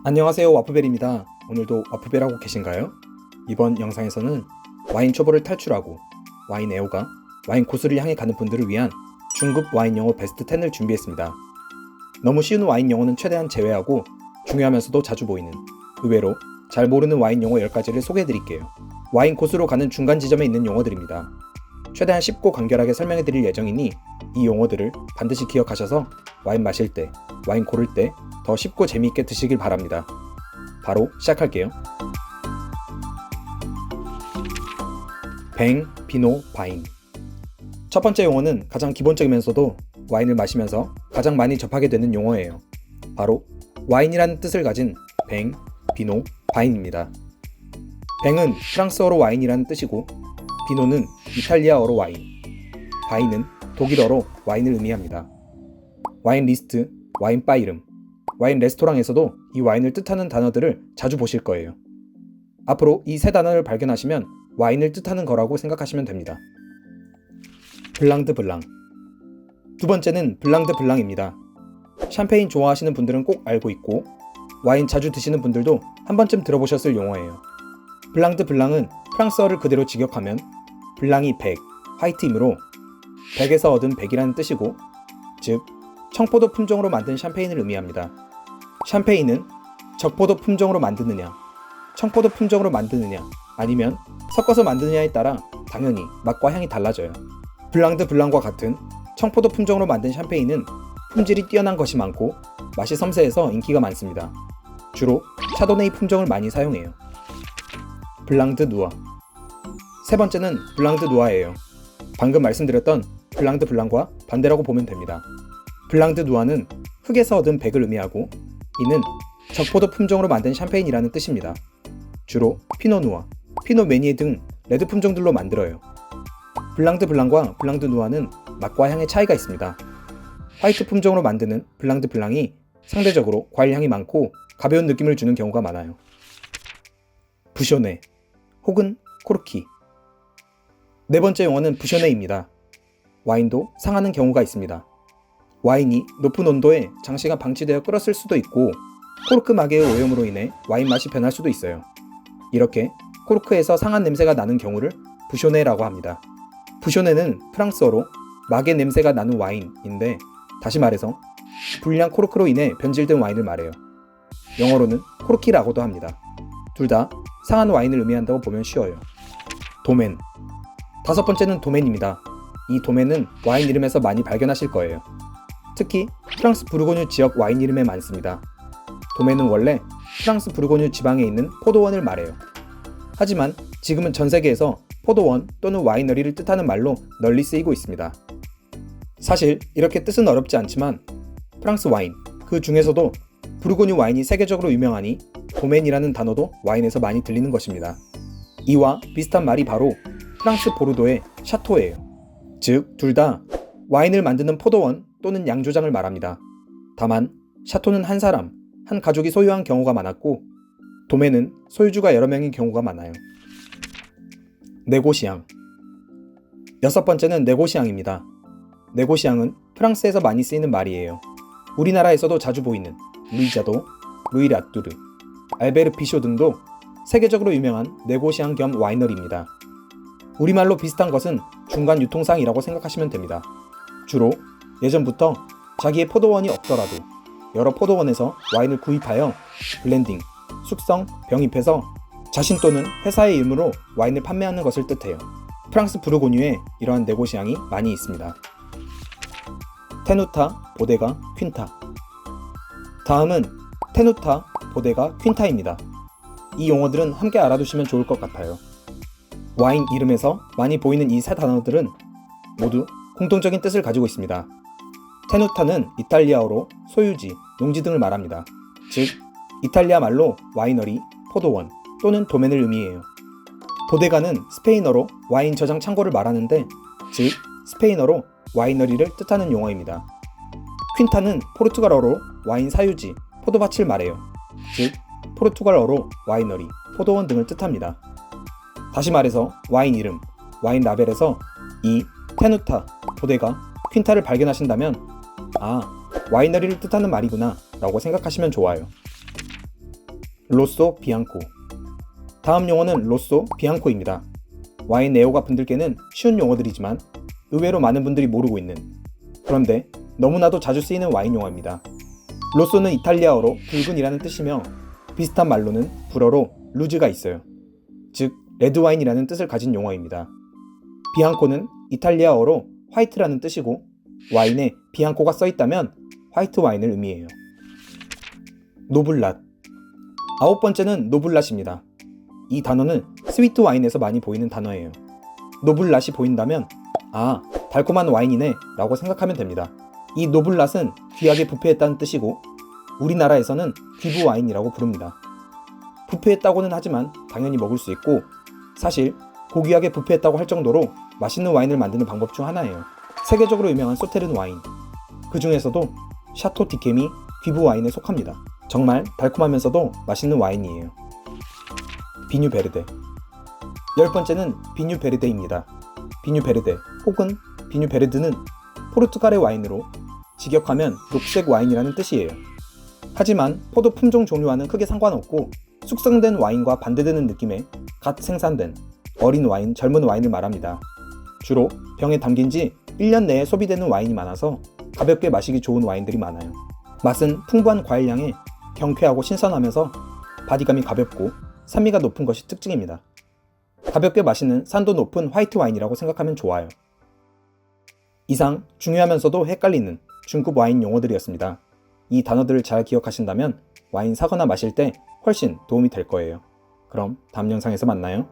안녕하세요, 와프벨입니다. 오늘도 와프벨하고 계신가요? 이번 영상에서는 와인 초보를 탈출하고 와인 애호가, 와인 고수를 향해 가는 분들을 위한 중급 와인 영어 베스트 10을 준비했습니다. 너무 쉬운 와인 영어는 최대한 제외하고 중요하면서도 자주 보이는, 의외로 잘 모르는 와인 용어 10가지를 소개해드릴게요. 와인 고수로 가는 중간 지점에 있는 용어들입니다. 최대한 쉽고 간결하게 설명해드릴 예정이니 이 용어들을 반드시 기억하셔서 와인 마실 때, 와인 고를 때 더 쉽고 재미있게 드시길 바랍니다. 바로 시작할게요. 뱅, 비노, 바인. 첫 번째 용어는 가장 기본적이면서도 와인을 마시면서 가장 많이 접하게 되는 용어예요. 바로 와인이라는 뜻을 가진 뱅, 비노, 바인입니다. 뱅은 프랑스어로 와인이라는 뜻이고 비노는 이탈리아어로 와인, 바인은 독일어로 와인을 의미합니다. 와인 리스트, 와인 바 이름, 와인 레스토랑에서도 이 와인을 뜻하는 단어들을 자주 보실 거예요. 앞으로 이 세 단어를 발견하시면 와인을 뜻하는 거라고 생각하시면 됩니다. 블랑 드 블랑. 두 번째는 블랑 드 블랑입니다. 샴페인 좋아하시는 분들은 꼭 알고 있고 와인 자주 드시는 분들도 한 번쯤 들어보셨을 용어예요. 블랑 드 블랑은 프랑스어를 그대로 직역하면 블랑이 100, 화이트이므로 100에서 얻은 100이라는 뜻이고, 즉 청포도 품종으로 만든 샴페인을 의미합니다. 샴페인은 적포도 품종으로 만드느냐, 청포도 품종으로 만드느냐, 아니면 섞어서 만드느냐에 따라 당연히 맛과 향이 달라져요. 블랑 드 블랑과 같은 청포도 품종으로 만든 샴페인은 품질이 뛰어난 것이 많고 맛이 섬세해서 인기가 많습니다. 주로 샤도네이 품종을 많이 사용해요. 블랑 드 누아. 세 번째는 블랑 드 누아예요. 방금 말씀드렸던 블랑 드 블랑과 반대라고 보면 됩니다. 블랑 드 누아는 흙에서 얻은 백을 의미하고 이는 적포도 품종으로 만든 샴페인이라는 뜻입니다. 주로 피노 누아, 피노 메니에 등 레드 품종들로 만들어요. 블랑 드 블랑과 블랑 드 누아는 맛과 향의 차이가 있습니다. 화이트 품종으로 만드는 블랑 드 블랑이 상대적으로 과일 향이 많고 가벼운 느낌을 주는 경우가 많아요. 부쇼네 혹은 코르키. 네 번째 용어는 부쇼네입니다. 와인도 상하는 경우가 있습니다. 와인이 높은 온도에 장시간 방치되어 끓었을 수도 있고 코르크 마개의 오염으로 인해 와인 맛이 변할 수도 있어요. 이렇게 코르크에서 상한 냄새가 나는 경우를 부쇼네라고 합니다. 부쇼네는 프랑스어로 마개 냄새가 나는 와인인데, 다시 말해서 불량 코르크로 인해 변질된 와인을 말해요. 영어로는 코르키라고도 합니다. 둘 다 상한 와인을 의미한다고 보면 쉬워요. 도멘. 다섯 번째는 도멘입니다. 이 도멘은 와인 이름에서 많이 발견하실 거예요. 특히 프랑스 부르고뉴 지역 와인 이름에 많습니다. 도멘은 원래 프랑스 부르고뉴 지방에 있는 포도원을 말해요. 하지만 지금은 전 세계에서 포도원 또는 와이너리를 뜻하는 말로 널리 쓰이고 있습니다. 사실 이렇게 뜻은 어렵지 않지만 프랑스 와인, 그 중에서도 부르고뉴 와인이 세계적으로 유명하니 도멘이라는 단어도 와인에서 많이 들리는 것입니다. 이와 비슷한 말이 바로 프랑스 보르도의 샤토예요. 즉, 둘 다 와인을 만드는 포도원 또는 양조장을 말합니다. 다만 샤토는 한 사람, 한 가족이 소유한 경우가 많았고 도멘은 소유주가 여러 명인 경우가 많아요. 네고시앙. 여섯 번째는 네고시앙입니다. 네고시앙은 프랑스에서 많이 쓰이는 말이에요. 우리나라에서도 자주 보이는 루이 자도, 루이 라뚜르, 알베르 피쇼 등도 세계적으로 유명한 네고시앙 겸 와이너리입니다. 우리말로 비슷한 것은 중간 유통상이라고 생각하시면 됩니다. 주로 예전부터 자기의 포도원이 없더라도 여러 포도원에서 와인을 구입하여 블렌딩, 숙성, 병입해서 자신 또는 회사의 이름으로 와인을 판매하는 것을 뜻해요. 프랑스 부르고뉴에 이러한 네고시앙이 많이 있습니다. 테누타, 보데가, 퀸타. 다음은 테누타, 보데가, 퀸타입니다. 이 용어들은 함께 알아두시면 좋을 것 같아요. 와인 이름에서 많이 보이는 이 세 단어들은 모두 공통적인 뜻을 가지고 있습니다. 테누타는 이탈리아어로 소유지, 농지 등을 말합니다. 즉, 이탈리아 말로 와이너리, 포도원 또는 도멘을 의미해요. 보데가는 스페인어로 와인 저장 창고를 말하는데, 즉, 스페인어로 와이너리를 뜻하는 용어입니다. 퀸타는 포르투갈어로 와인 사유지, 포도밭을 말해요. 즉, 포르투갈어로 와이너리, 포도원 등을 뜻합니다. 다시 말해서 와인 이름, 와인 라벨에서 이 테누타, 보데가, 퀸타를 발견하신다면 와이너리를 뜻하는 말이구나 라고 생각하시면 좋아요. 로쏘 비앙코. 다음 용어는 로쏘 비앙코입니다. 와인 애호가 분들께는 쉬운 용어들이지만 의외로 많은 분들이 모르고 있는, 그런데 너무나도 자주 쓰이는 와인 용어입니다. 로쏘는 이탈리아어로 붉은이라는 뜻이며 비슷한 말로는 불어로 루즈가 있어요. 즉 레드와인이라는 뜻을 가진 용어입니다. 비앙코는 이탈리아어로 화이트라는 뜻이고 와인에 비앙코가 써있다면 화이트 와인을 의미해요. 노블랏. 아홉 번째는 노블랏입니다. 이 단어는 스위트 와인에서 많이 보이는 단어예요. 노블랏이 보인다면 아, 달콤한 와인이네 라고 생각하면 됩니다. 이 노블랏은 귀하게 부패했다는 뜻이고 우리나라에서는 귀부 와인이라고 부릅니다. 부패했다고는 하지만 당연히 먹을 수 있고 사실 고귀하게 부패했다고 할 정도로 맛있는 와인을 만드는 방법 중 하나예요. 세계적으로 유명한 소테른 와인, 그 중에서도 샤토 디켐이 귀부 와인에 속합니다. 정말 달콤하면서도 맛있는 와인이에요. 비뉴 베르데. 열 번째는 비뉴 베르데입니다. 비뉴 베르데 혹은 비뉴 베르드는 포르투갈의 와인으로 직역하면 녹색 와인이라는 뜻이에요. 하지만 포도 품종 종류와는 크게 상관없고 숙성된 와인과 반대되는 느낌의 갓 생산된 어린 와인, 젊은 와인을 말합니다. 주로 병에 담긴 지 1년 내에 소비되는 와인이 많아서 가볍게 마시기 좋은 와인들이 많아요. 맛은 풍부한 과일향에 경쾌하고 신선하면서 바디감이 가볍고 산미가 높은 것이 특징입니다. 가볍게 마시는 산도 높은 화이트 와인이라고 생각하면 좋아요. 이상 중요하면서도 헷갈리는 중급 와인 용어들이었습니다. 이 단어들을 잘 기억하신다면 와인 사거나 마실 때 훨씬 도움이 될 거예요. 그럼 다음 영상에서 만나요.